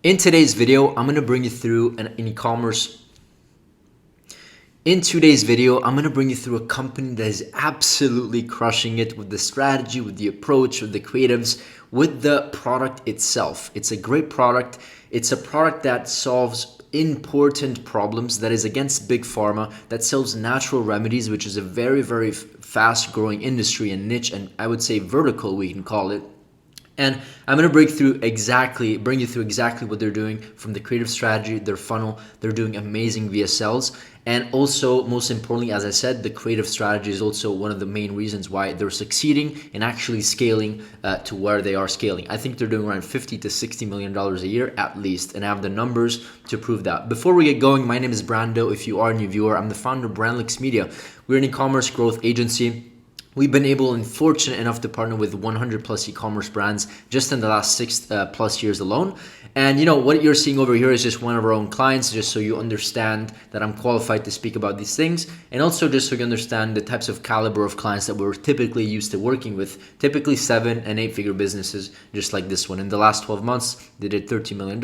In today's video, I'm going to bring you through an e-commerce. In today's video, I'm going to bring you through a company that is absolutely crushing it with the strategy, with the approach, with the creatives, with the product itself. It's a great product. It's a product that solves important problems, that is against big pharma, that sells natural remedies, which is a very, very fast growing industry and niche, and I would say vertical, we can call it. And I'm going to bring you through exactly what they're doing from the creative strategy, their funnel. They're doing amazing VSLs. And also, most importantly, as I said, the creative strategy is also one of the main reasons why they're succeeding and actually scaling to where they are scaling. I think they're doing around $50 to $60 million a year at least. And I have the numbers to prove that. Before we get going, my name is Brando. If you are a new viewer, I'm the founder of Brandlix Media. We're an e-commerce growth agency. We've been able and fortunate enough to partner with 100 plus e-commerce brands just in the last 6 plus years alone. And you know what you're seeing over here is just one of our own clients, just so you understand that I'm qualified to speak about these things, and also just so you understand the types of caliber of clients that we're typically used to working with, typically 7 and 8 figure businesses just like this one. In the last 12 months, they did $13 million.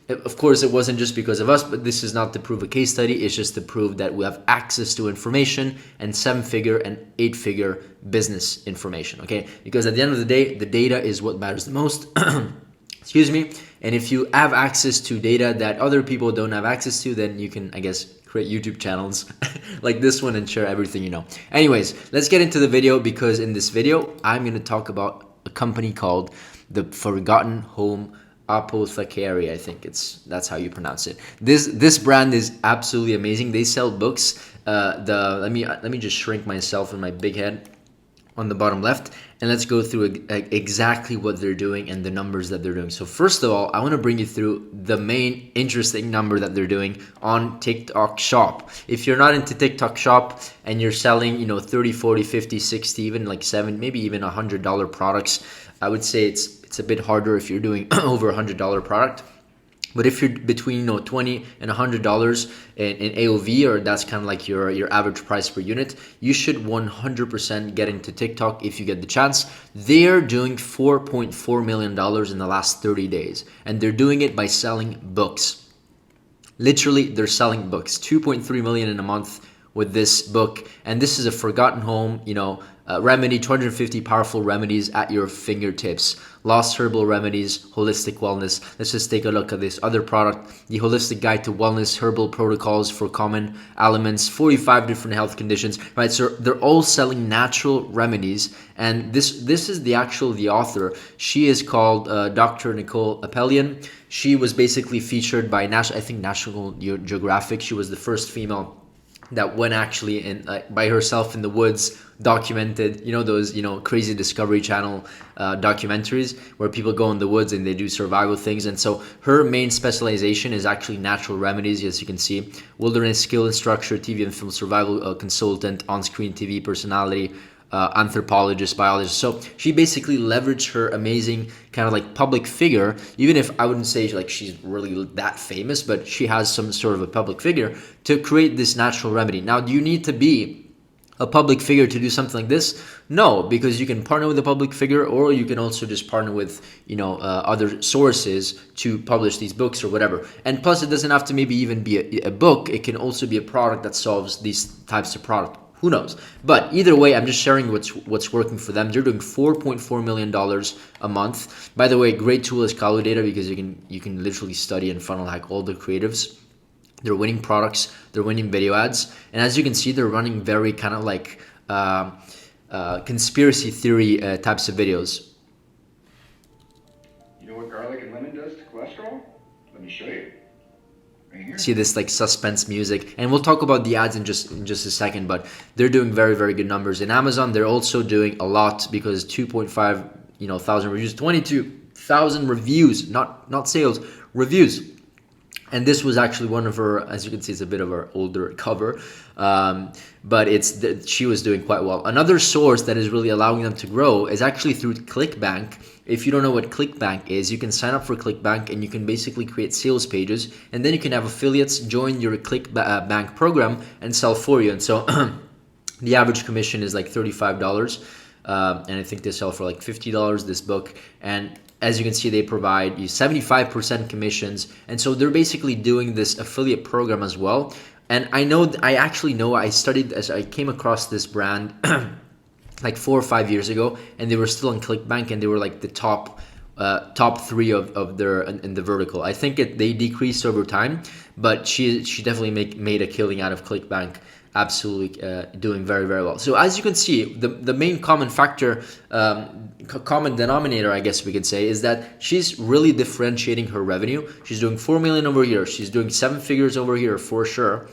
Of course, it wasn't just because of us, but this is not to prove a case study. It's just to prove that we have access to information and 7-figure and 8-figure business information, okay? Because at the end of the day, the data is what matters the most. Excuse me. And if you have access to data that other people don't have access to, then you can, I guess, create YouTube channels like this one and share everything you know. Anyways, let's get into the video, because in this video, I'm going to talk about a company called the Forgotten Home Apothecary. I think that's how you pronounce it. This brand is absolutely amazing. They sell books. Let me just shrink myself in my big head on the bottom left, and let's go through exactly what they're doing and the numbers that they're doing. So first of all, I want to bring you through the main interesting number that they're doing on TikTok Shop. If you're not into TikTok Shop and you're selling, 30, 40, 50, 60, even like 7, maybe even $100 products, I would say it's a bit harder if you're doing over $100 product. But if you're between $20 and $100 in AOV, or that's kind of like your average price per unit, you should 100% get into TikTok if you get the chance. They're doing $4.4 million in the last 30 days, and they're doing it by selling books. Literally, they're selling books. 2.3 million in a month with this book, and this is a forgotten home, remedy, 250 powerful remedies at your fingertips. Lost herbal remedies, holistic wellness. Let's just take a look at this other product, the Holistic Guide to Wellness, Herbal Protocols for Common Ailments, 45 different health conditions, right? So they're all selling natural remedies, and this is the author. She is called Dr. Nicole Appelian. She was basically featured by National Geographic. She was the first female that went actually in by herself in the woods, documented, those crazy Discovery Channel documentaries where people go in the woods and they do survival things. And so her main specialization is actually natural remedies, as you can see. Wilderness skill instructor, TV and film survival consultant, on-screen TV personality, anthropologist, biologist. So she basically leveraged her amazing kind of like public figure, even if I wouldn't say like she's really that famous, but she has some sort of a public figure, to create this natural remedy. Now, do you need to be a public figure to do something like this? No, because you can partner with a public figure, or you can also just partner with other sources to publish these books or whatever. And plus, it doesn't have to maybe even be a book. It can also be a product that solves these types of product. Who knows? But either way, I'm just sharing what's working for them. They're doing $4.4 million a month. By the way, great tool is Kalu Data, because you can literally study and funnel hack all the creatives. They're winning products. They're winning video ads. And as you can see, they're running very kind of like conspiracy theory types of videos. You know what garlic and lemon does to cholesterol? Let me show you. See this like suspense music, and we'll talk about the ads in just a second, but they're doing very, very good numbers. In Amazon, they're also doing a lot, because 2.5 thousand reviews, 22,000 reviews, not sales, reviews. And this was actually one of her, as you can see, it's a bit of her older cover, but she was doing quite well. Another source that is really allowing them to grow is actually through ClickBank. If you don't know what ClickBank is, you can sign up for ClickBank and you can basically create sales pages, and then you can have affiliates join your ClickBank program and sell for you. And so the average commission is like $35, and I think they sell for like $50 this book. And as you can see, they provide you 75% commissions. And so they're basically doing this affiliate program as well. And I actually know, I studied, as I came across this brand like 4 or 5 years ago, and they were still on ClickBank, and they were like the top three of their in the vertical. I think they decreased over time, but she definitely made a killing out of ClickBank. Absolutely doing very, very well. So as you can see, the main common factor, common denominator, I guess we could say, is that she's really differentiating her revenue. She's doing 4 million over here. She's doing 7 figures over here for sure.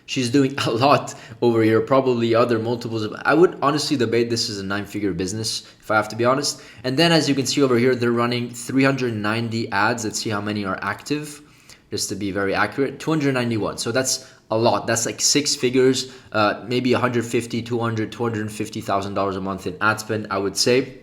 She's doing a lot over here, probably other multiples of, I would honestly debate this is a 9-figure business, if I have to be honest. And then as you can see over here, they're running 390 ads. Let's see how many are active, just to be very accurate. 291. So that's a lot. That's like 6 figures, maybe 150, 200, $250,000 a month in ad spend, I would say.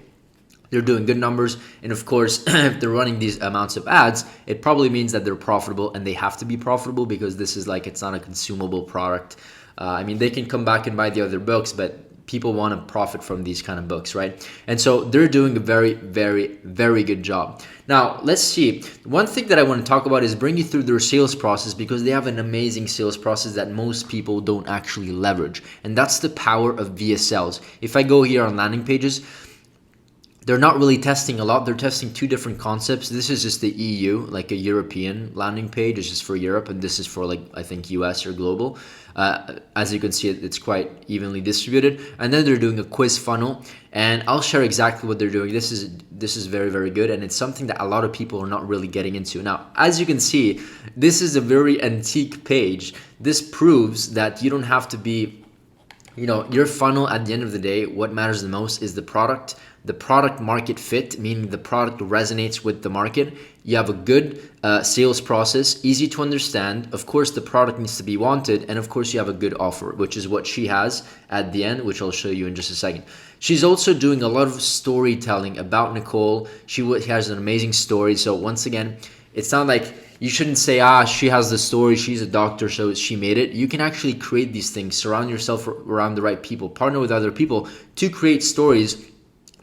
They're doing good numbers. And of course, if they're running these amounts of ads, it probably means that they're profitable, and they have to be profitable because this is like, it's not a consumable product. I mean, they can come back and buy the other books, but people want to profit from these kind of books, right? And so they're doing a very, very, very good job. Now, let's see. One thing that I want to talk about is bring you through their sales process, because they have an amazing sales process that most people don't actually leverage. And that's the power of VSLs. If I go here on landing pages, they're not really testing a lot. They're testing 2 different concepts. This is just the EU, like a European landing page. It's just for Europe, and this is for, like, I think US or global. As you can see, it's quite evenly distributed. And then they're doing a quiz funnel, and I'll share exactly what they're doing. This is very, very good, and it's something that a lot of people are not really getting into. Now, as you can see, this is a very antique page. This proves that you don't have to be, your funnel. At the end of the day, what matters the most is the product market fit, meaning the product resonates with the market. You have a good sales process, easy to understand. Of course, the product needs to be wanted, and of course, you have a good offer, which is what she has at the end, which I'll show you in just a second. She's also doing a lot of storytelling about Nicole. She has an amazing story. So once again, it's not like, you shouldn't say, she has the story, she's a doctor, so she made it. You can actually create these things, surround yourself around the right people, partner with other people to create stories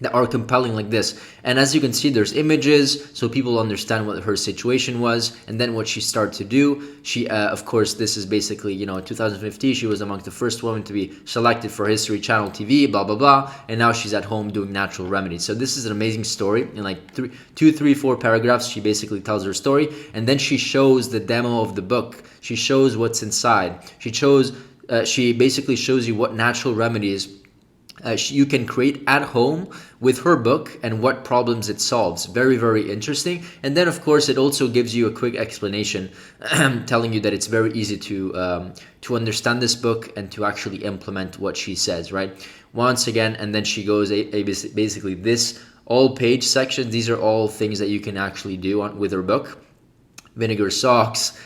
that are compelling like this. And as you can see, there's images, so people understand what her situation was, and then what she started to do. She, of course, this is basically, in 2015, she was among the first women to be selected for History Channel TV, blah, blah, blah, and now she's at home doing natural remedies. So this is an amazing story. In like 2, 3, 4 paragraphs, she basically tells her story, and then she shows the demo of the book. She shows what's inside. She basically shows you what natural remedies you can create at home with her book and what problems it solves. Very, very interesting. And then, of course, it also gives you a quick explanation telling you that it's very easy to understand this book and to actually implement what she says, right? Once again, and then she goes basically this all page section. These are all things that you can actually do with her book. Vinegar socks,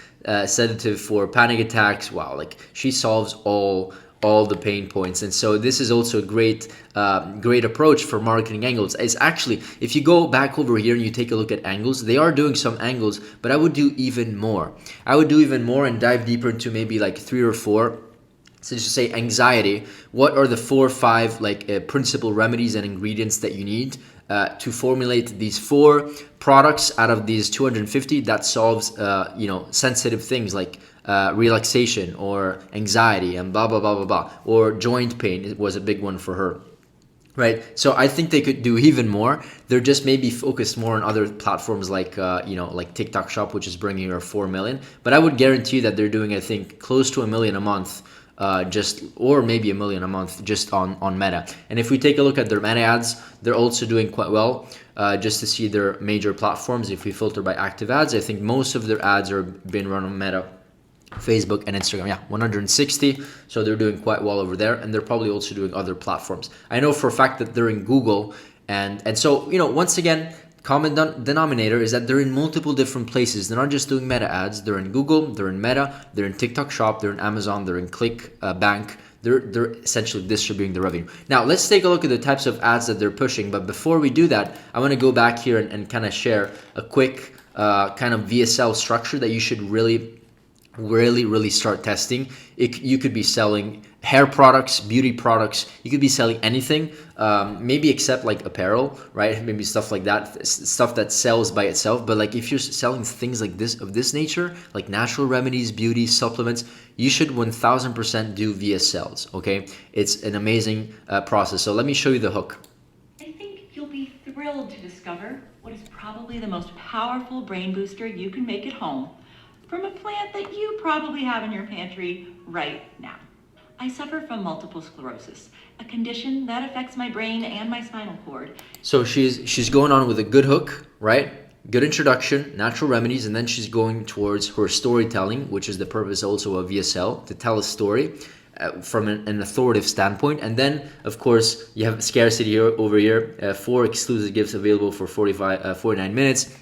sedative for panic attacks. Wow, like she solves all the pain points. And so this is also a great approach for marketing angles. It's actually, if you go back over here and you take a look at angles, they are doing some angles, but I would do even more. And dive deeper into maybe like 3 or 4. So just say anxiety. What are the 4 or 5 principal remedies and ingredients that you need to formulate these 4 products out of these 250 that solves sensitive things like relaxation or anxiety and blah blah blah blah blah, or joint pain. It was a big one for her, right? So I think they could do even more. They're just maybe focused more on other platforms like like TikTok Shop, which is bringing her 4 million. But I would guarantee that they're doing, I think, close to $1 million a month, or maybe $1 million a month just on Meta. And if we take a look at their Meta ads, they're also doing quite well. Just to see their major platforms, if we filter by active ads, I think most of their ads are being run on Meta, Facebook, and Instagram. 160. So they're doing quite well over there, and they're probably also doing other platforms. I know for a fact that they're in Google, and so once again, common denominator is that they're in multiple different places. They're not just doing Meta ads. They're in Google, they're in Meta, they're in TikTok Shop, they're in Amazon, they're in ClickBank. They're essentially distributing the revenue. Now let's take a look at the types of ads that they're pushing. But before we do that, I want to go back here and kind of share a quick kind of VSL structure that you should really really start testing. You could be selling hair products, beauty products. You could be selling anything, maybe except like apparel, right? Maybe stuff like that, stuff that sells by itself. But like if you're selling things like this, of this nature, like natural remedies, beauty, supplements, you should 1000% do VSLs. Okay, it's an amazing process. So let me show you the hook. I think you'll be thrilled to discover what is probably the most powerful brain booster you can make at home from a plant that you probably have in your pantry right now. I suffer from multiple sclerosis, a condition that affects my brain and my spinal cord. So she's going on with a good hook, right? Good introduction, natural remedies, and then she's going towards her storytelling, which is the purpose also of VSL, to tell a story from an authoritative standpoint. And then, of course, you have scarcity here, over here, 4 exclusive gifts available for 49 minutes.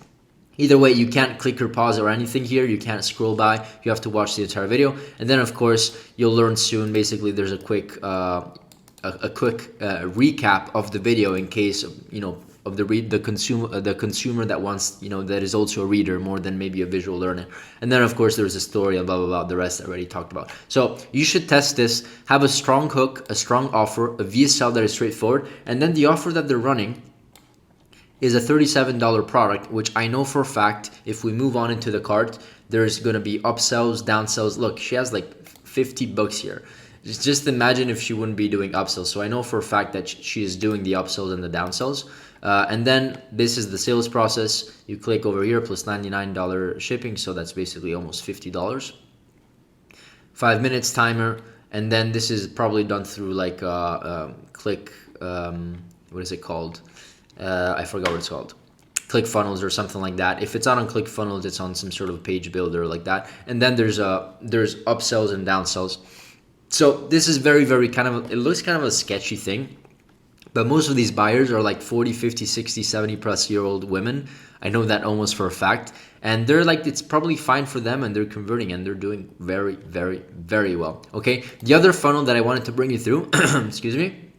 Either way, you can't click or pause or anything here. You can't scroll by. You have to watch the entire video. And then, of course, you'll learn soon. Basically, there's a quick recap of the video in case of the consumer that wants, that is also a reader more than maybe a visual learner. And then, of course, there's a story and blah blah blah. The rest I already talked about. So you should test this. Have a strong hook, a strong offer, a VSL that is straightforward, and then the offer that they're running is a $37 product, which I know for a fact, if we move on into the cart, there's going to be upsells, downsells. Look, she has like 50 bucks here. Just imagine if she wouldn't be doing upsells. So I know for a fact that she is doing the upsells and the downsells. And then this is the sales process. You click over here, plus $99 shipping. So that's basically almost $50. 5 minutes timer. And then this is probably done through like click, what is it called? I forgot what it's called. ClickFunnels or something like that. If it's not on ClickFunnels, it's on some sort of page builder like that. And then there's upsells and downsells. So this is very it looks kind of a sketchy thing. But most of these buyers are like 40, 50, 60, 70 plus year old women. I know that almost for a fact. And they're like, it's probably fine for them and they're converting and they're doing very well. Okay. The other funnel that I wanted to bring you through, excuse me,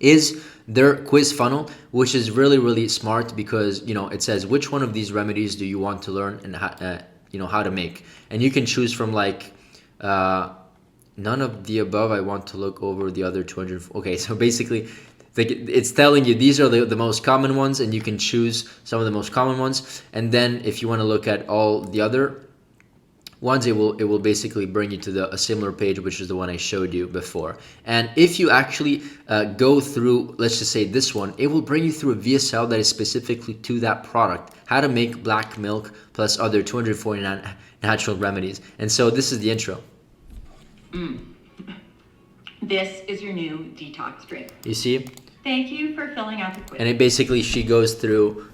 is their quiz funnel, which is really smart because, it says which one of these remedies do you want to learn and how to make. And you can choose from like, none of the above. I want to look over the other 200. Okay, so basically it's telling you these are the most common ones and you can choose some of the most common ones. And then if you want to look at all the other ones, it will basically bring you to a similar page, which is the one I showed you before. And if you actually go through, let's just say this one, it will bring you through a VSL that is specifically to that product, how to make black milk plus other 249 natural remedies. And so this is the intro. This is your new detox drink. You see? Thank you for filling out the quiz. And it basically, she goes through,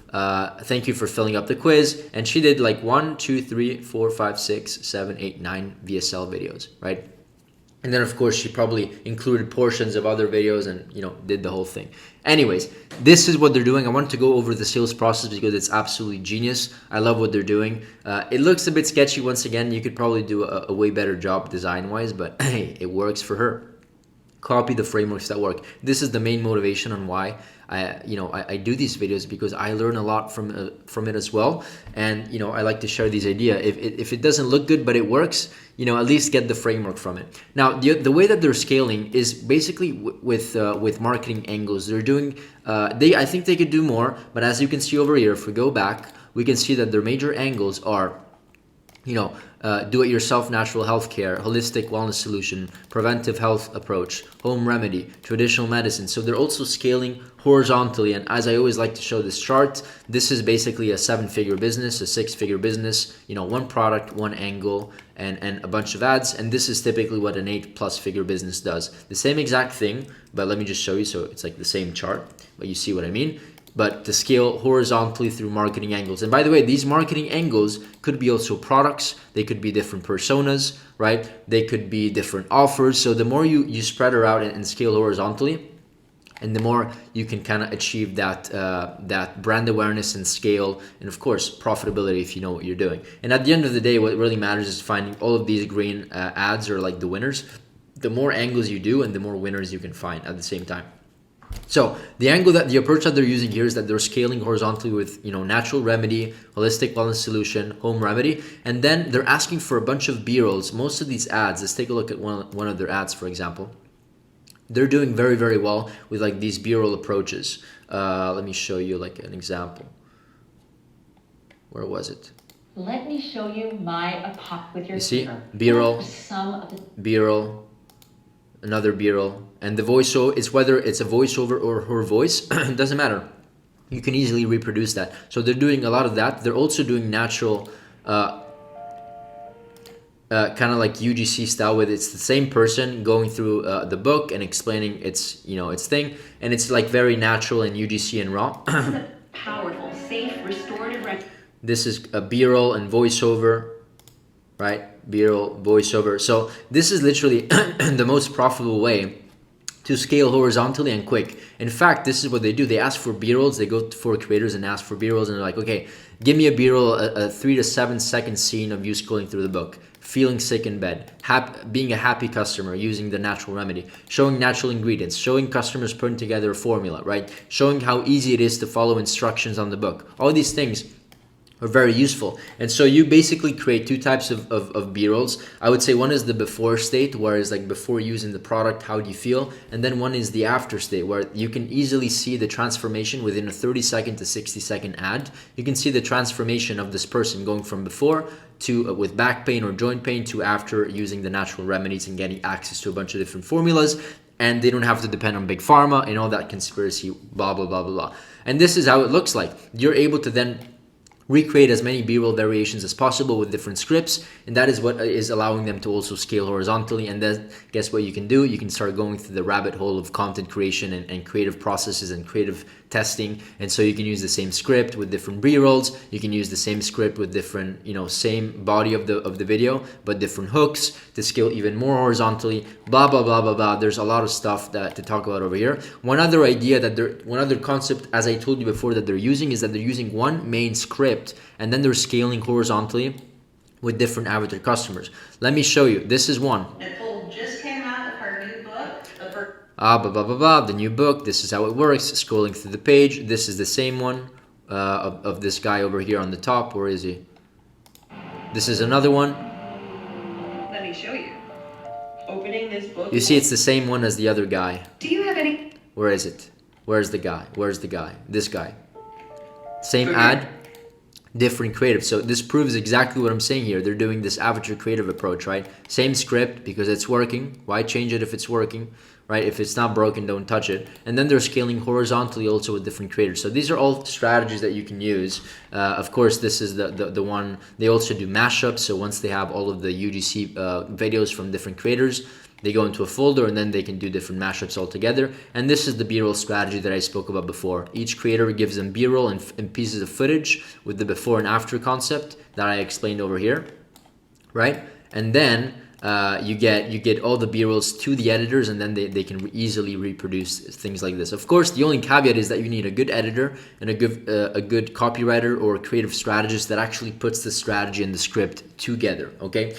thank you for filling up the quiz. And she did like 1, 2, 3, 4, 5, 6, 7, 8, 9 VSL videos, right? And then, of course, she probably included portions of other videos and, did the whole thing. Anyways, this is what they're doing. I wanted to go over the sales process because it's absolutely genius. I love what they're doing. It looks a bit sketchy. Once again, you could probably do a way better job design-wise, but hey, it works for her. Copy the frameworks that work. This is the main motivation on why I do these videos, because I learn a lot from it as well. And I like to share these ideas. If it doesn't look good but it works, at least get the framework from it. Now the way that they're scaling is basically with marketing angles. They're doing I think they could do more, but as you can see over here, if we go back, we can see that their major angles are do-it-yourself natural health care, holistic wellness solution, preventive health approach, home remedy, traditional medicine. So they're also scaling horizontally. And as I always like to show this chart, this is basically a 7-figure business, a 6-figure business, one product, one angle, and a bunch of ads. And this is typically what an 8+ figure business does. The same exact thing, but let me just show you. So it's like the same chart, but you see what I mean. But to scale horizontally through marketing angles. And by the way, these marketing angles could be also products. They could be different personas, right? They could be different offers. So the more you spread her out and scale horizontally, and the more you can kind of achieve that brand awareness and scale, and of course profitability if you know what you're doing. And at the end of the day, what really matters is finding all of these green ads are like the winners. The more angles you do and the more winners you can find at the same time. So the approach that they're using here is that they're scaling horizontally with, natural remedy, holistic wellness solution, home remedy, and then they're asking for a bunch of B-rolls. Most of these ads, let's take a look at one of their ads, for example. They're doing very, very well with like these B-roll approaches. Let me show you like an example. Where was it? Let me show you my pop with your You see, finger. B-roll, Some of the B-roll, another B-roll, and the voiceover, it's whether it's a voiceover or her voice, it doesn't matter. You can easily reproduce that. So they're doing a lot of that. They're also doing natural, kind of like UGC style, with it's the same person going through the book and explaining its thing, and it's like very natural and UGC and raw. powerful, safe, restorative. This is a B-roll and voiceover, right? B-roll, voiceover. So this is literally the most profitable way to scale horizontally and quick. In fact, this is what they do. They ask for B-rolls. They go for creators and ask for B-rolls, and they're like, okay, give me a B-roll, a 3 to 7 second scene of you scrolling through the book, feeling sick in bed, being a happy customer, using the natural remedy, showing natural ingredients, showing customers putting together a formula, right? Showing how easy it is to follow instructions on the book. All these things are very useful. And so you basically create two types of B-rolls. I would say one is the before state, where it's like before using the product, how do you feel? And then one is the after state, where you can easily see the transformation within a 30-second to 60-second ad. You can see the transformation of this person going from before to with back pain or joint pain to after using the natural remedies and getting access to a bunch of different formulas. And they don't have to depend on big pharma and all that conspiracy, blah, blah, blah, blah, blah. And this is how it looks like. You're able to then recreate as many B-roll variations as possible with different scripts, and that is what is allowing them to also scale horizontally. And then guess what you can do? You can start going through the rabbit hole of content creation and creative processes and creative testing. And so you can use the same script with different B-rolls. You can use the same script with different, same body of the video, but different hooks to scale even more horizontally, blah, blah, blah, blah, blah. There's a lot of stuff to talk about over here. One other concept, as I told you before, that they're using is that they're using one main script, and then they're scaling horizontally with different avatar customers. Let me show you. This is one. Nicole just came out with her new book. Blah, blah, blah, blah, the new book. This is how it works. Scrolling through the page. This is the same one of this guy over here on the top. Where is he? This is another one. Let me show you. Opening this book. You see, it's the same one as the other guy. Do you have any? Where is it? Where's the guy? Where's the guy? This guy. Same ad, different creative. So this proves exactly what I'm saying here. They're doing this avatar creative approach, right? Same script because it's working. Why change it if it's working, right? If it's not broken, don't touch it. And then they're scaling horizontally also with different creators. So these are all strategies that you can use. Of course, this is the one. They also do mashups. So once they have all of the UGC videos from different creators, they go into a folder and then they can do different mashups all together. And this is the B-roll strategy that I spoke about before. Each creator gives them B-roll and pieces of footage with the before and after concept that I explained over here, right? And then you get all the B-rolls to the editors, and then they can easily reproduce things like this. Of course, the only caveat is that you need a good editor and a good copywriter or creative strategist that actually puts the strategy and the script together, okay?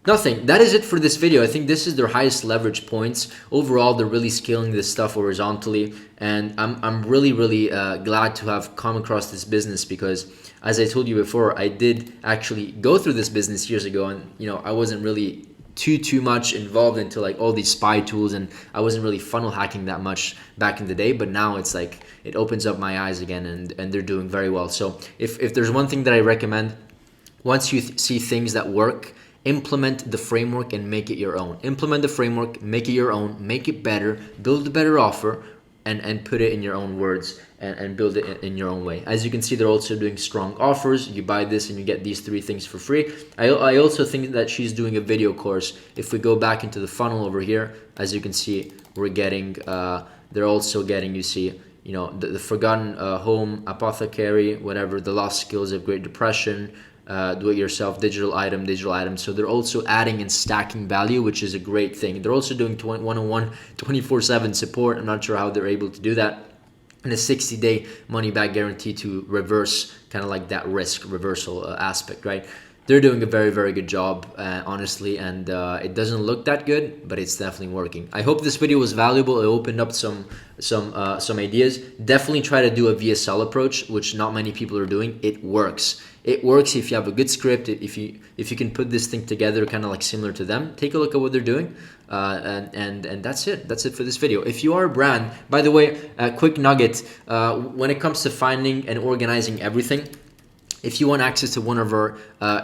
Nothing. That is it for this video. I think this is their highest leverage points. Overall, they're really scaling this stuff horizontally, and I'm really glad to have come across this business because, as I told you before, I did actually go through this business years ago, and I wasn't really too much involved into like all these spy tools, and I wasn't really funnel hacking that much back in the day. But now it's like it opens up my eyes again, and they're doing very well. So if there's one thing that I recommend, once you see things that work, implement the framework and make it your own. Implement the framework, make it your own, make it better, build a better offer, and put it in your own words and build it in your own way. As you can see, they're also doing strong offers. You buy this and you get these 3 things for free. I also think that she's doing a video course. If we go back into the funnel over here, as you can see, we're getting, they're also getting, you see, the forgotten home, apothecary, whatever, the lost skills of Great Depression, do-it-yourself, digital item. So they're also adding and stacking value, which is a great thing. They're also doing 101 24/7 support. I'm not sure how they're able to do that, and a 60-day money back guarantee to reverse kind of like that risk reversal aspect, right? they're doing a very, very good job, honestly, and it doesn't look that good, but it's definitely working. I hope this video was valuable. It opened up some ideas. Definitely try to do a VSL approach, which not many people are doing. It works. It works if you have a good script. If you can put this thing together, kind of like similar to them. Take a look at what they're doing, and that's it. That's it for this video. If you are a brand, by the way, a quick nugget when it comes to finding and organizing everything. If you want access to one of our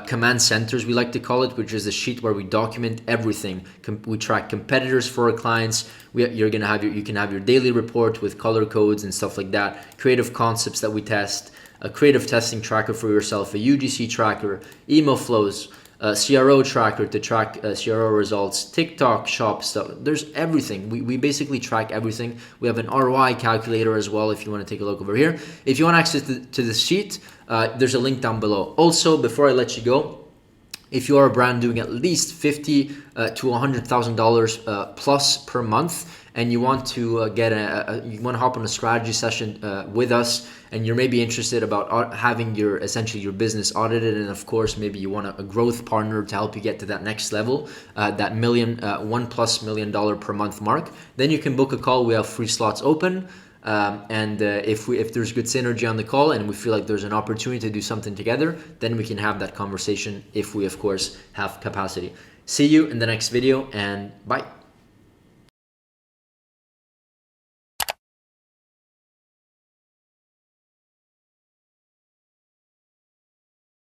command centers, we like to call it, which is a sheet where we document everything. We track competitors for our clients. You can have your daily report with color codes and stuff like that. Creative concepts that we test, a creative testing tracker for yourself, a UGC tracker, email flows, a CRO tracker to track CRO results, TikTok shop stuff. There's everything. We basically track everything. We have an ROI calculator as well if you want to take a look over here. If you want access to this sheet, there's a link down below. Also, before I let you go, if you are a brand doing at least $50 to $100,000 plus per month, and you want to you want to hop on a strategy session with us, and you're maybe interested about having essentially your business audited, and of course maybe you want a growth partner to help you get to that next level, that $1+ million per month mark, then you can book a call. We have free slots open. If there's good synergy on the call and we feel like there's an opportunity to do something together, then we can have that conversation if we of course have capacity. See you in the next video, and bye.